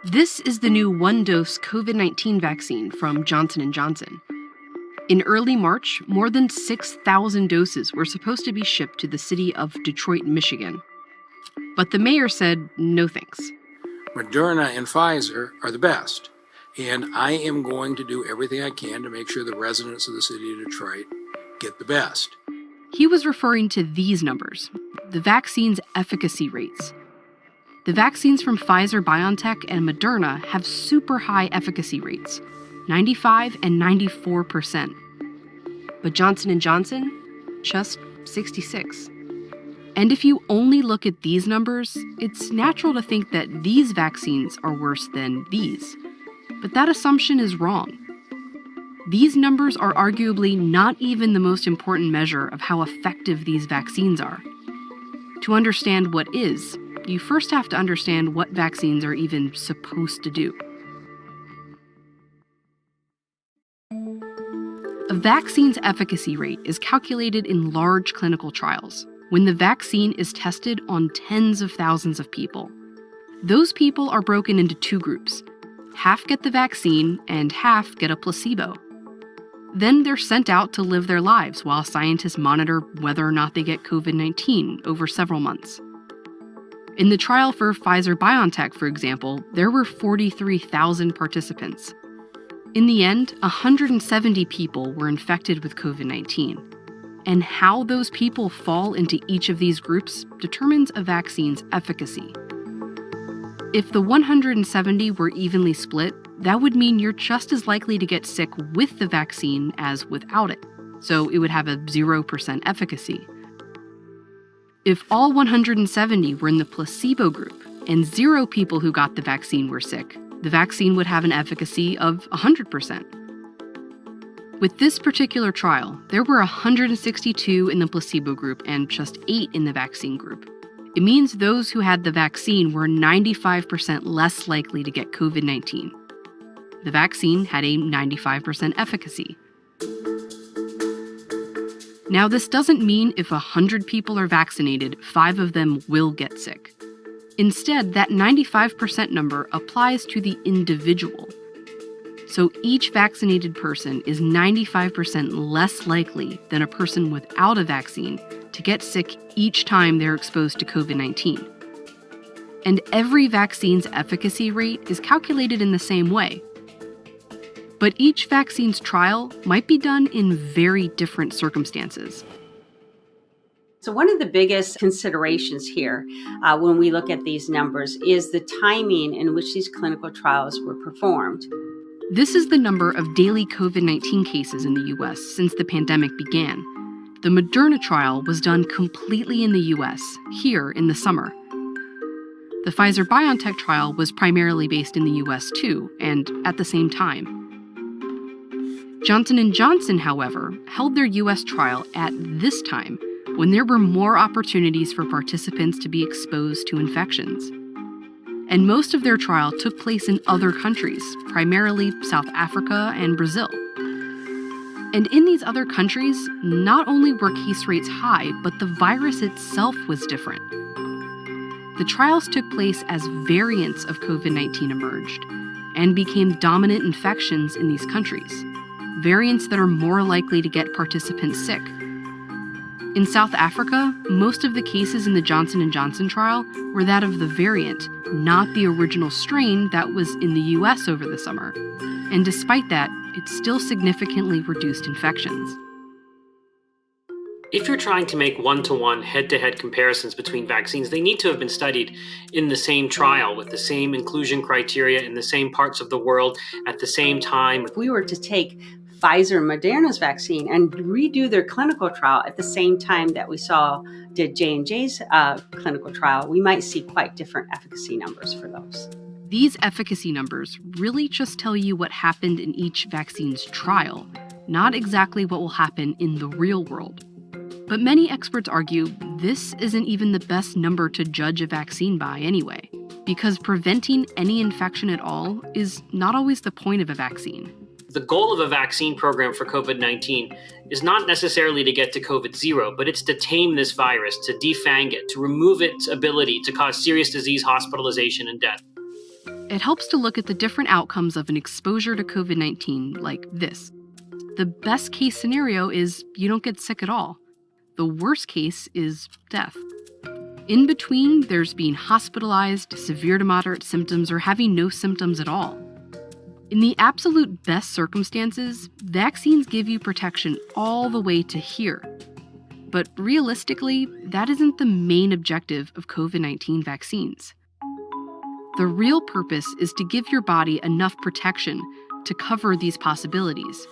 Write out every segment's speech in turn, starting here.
This is the new one-dose COVID-19 vaccine from Johnson & Johnson. In early March, more than 6,000 doses were supposed to be shipped to the city of Detroit, Michigan. But the mayor said no thanks. Moderna and Pfizer are the best, and I am going to do everything I can to make sure the residents of the city of Detroit get the best. He was referring to these numbers, the vaccine's efficacy rates. The vaccines from Pfizer, BioNTech, and Moderna have super high efficacy rates, 95 and 94%. But Johnson & Johnson, just 66. And if you only look at these numbers, it's natural to think that these vaccines are worse than these. But that assumption is wrong. These numbers are arguably not even the most important measure of how effective these vaccines are. To understand what is, you first have to understand what vaccines are even supposed to do. A vaccine's efficacy rate is calculated in large clinical trials, when the vaccine is tested on tens of thousands of people. Those people are broken into two groups. Half get the vaccine and half get a placebo. Then they're sent out to live their lives while scientists monitor whether or not they get COVID-19 over several months. In the trial for Pfizer-BioNTech, for example, there were 43,000 participants. In the end, 170 people were infected with COVID-19. And how those people fall into each of these groups determines a vaccine's efficacy. If the 170 were evenly split, that would mean you're just as likely to get sick with the vaccine as without it, so it would have a 0% efficacy. If all 170 were in the placebo group and 0 people who got the vaccine were sick, the vaccine would have an efficacy of 100%. With this particular trial, there were 162 in the placebo group and just 8 in the vaccine group. It means those who had the vaccine were 95% less likely to get COVID-19. The vaccine had a 95% efficacy. Now, this doesn't mean if 100 people are vaccinated, 5 of them will get sick. Instead, that 95% number applies to the individual. So each vaccinated person is 95% less likely than a person without a vaccine to get sick each time they're exposed to COVID-19. And every vaccine's efficacy rate is calculated in the same way. But each vaccine's trial might be done in very different circumstances. So one of the biggest considerations here when we look at these numbers is the timing in which these clinical trials were performed. This is the number of daily COVID-19 cases in the US since the pandemic began. The Moderna trial was done completely in the US, here in the summer. The Pfizer-BioNTech trial was primarily based in the US too, and at the same time. Johnson & Johnson, however, held their US trial at this time, when there were more opportunities for participants to be exposed to infections. And most of their trial took place in other countries, primarily South Africa and Brazil. And in these other countries, not only were case rates high, but the virus itself was different. The trials took place as variants of COVID-19 emerged and became dominant infections in these countries, variants that are more likely to get participants sick. In South Africa, most of the cases in the Johnson & Johnson trial were that of the variant, not the original strain that was in the US over the summer. And despite that, it still significantly reduced infections. If you're trying to make one-to-one, head-to-head comparisons between vaccines, they need to have been studied in the same trial with the same inclusion criteria in the same parts of the world at the same time. If we were to take Pfizer and Moderna's vaccine and redo their clinical trial at the same time that we did J&J's clinical trial, we might see quite different efficacy numbers for those. These efficacy numbers really just tell you what happened in each vaccine's trial, not exactly what will happen in the real world. But many experts argue this isn't even the best number to judge a vaccine by anyway, because preventing any infection at all is not always the point of a vaccine. The goal of a vaccine program for COVID-19 is not necessarily to get to COVID-0, but it's to tame this virus, to defang it, to remove its ability to cause serious disease, hospitalization, and death. It helps to look at the different outcomes of an exposure to COVID-19 like this. The best case scenario is you don't get sick at all. The worst case is death. In between, there's being hospitalized, severe to moderate symptoms, or having no symptoms at all. In the absolute best circumstances, vaccines give you protection all the way to here. But realistically, that isn't the main objective of COVID-19 vaccines. The real purpose is to give your body enough protection to cover these possibilities.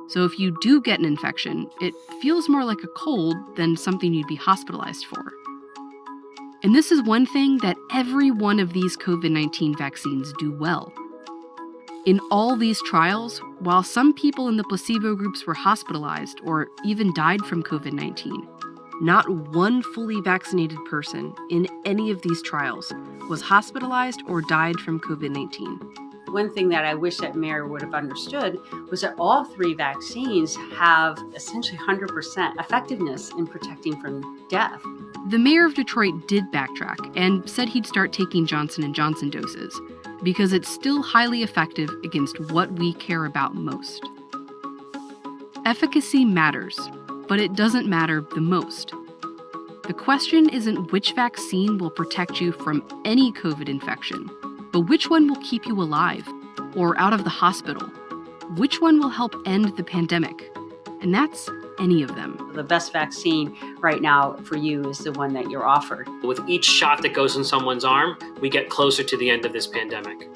So if you do get an infection, it feels more like a cold than something you'd be hospitalized for. And this is one thing that every one of these COVID-19 vaccines do well. In all these trials, while some people in the placebo groups were hospitalized or even died from COVID-19, not one fully vaccinated person in any of these trials was hospitalized or died from COVID-19. One thing that I wish that Mayor would have understood was that all three vaccines have essentially 100% effectiveness in protecting from death. The mayor of Detroit did backtrack and said he'd start taking Johnson & Johnson doses because it's still highly effective against what we care about most. Efficacy matters, but it doesn't matter the most. The question isn't which vaccine will protect you from any COVID infection, but which one will keep you alive or out of the hospital? Which one will help end the pandemic? And that's any of them. The best vaccine right now for you is the one that you're offered. With each shot that goes in someone's arm, we get closer to the end of this pandemic.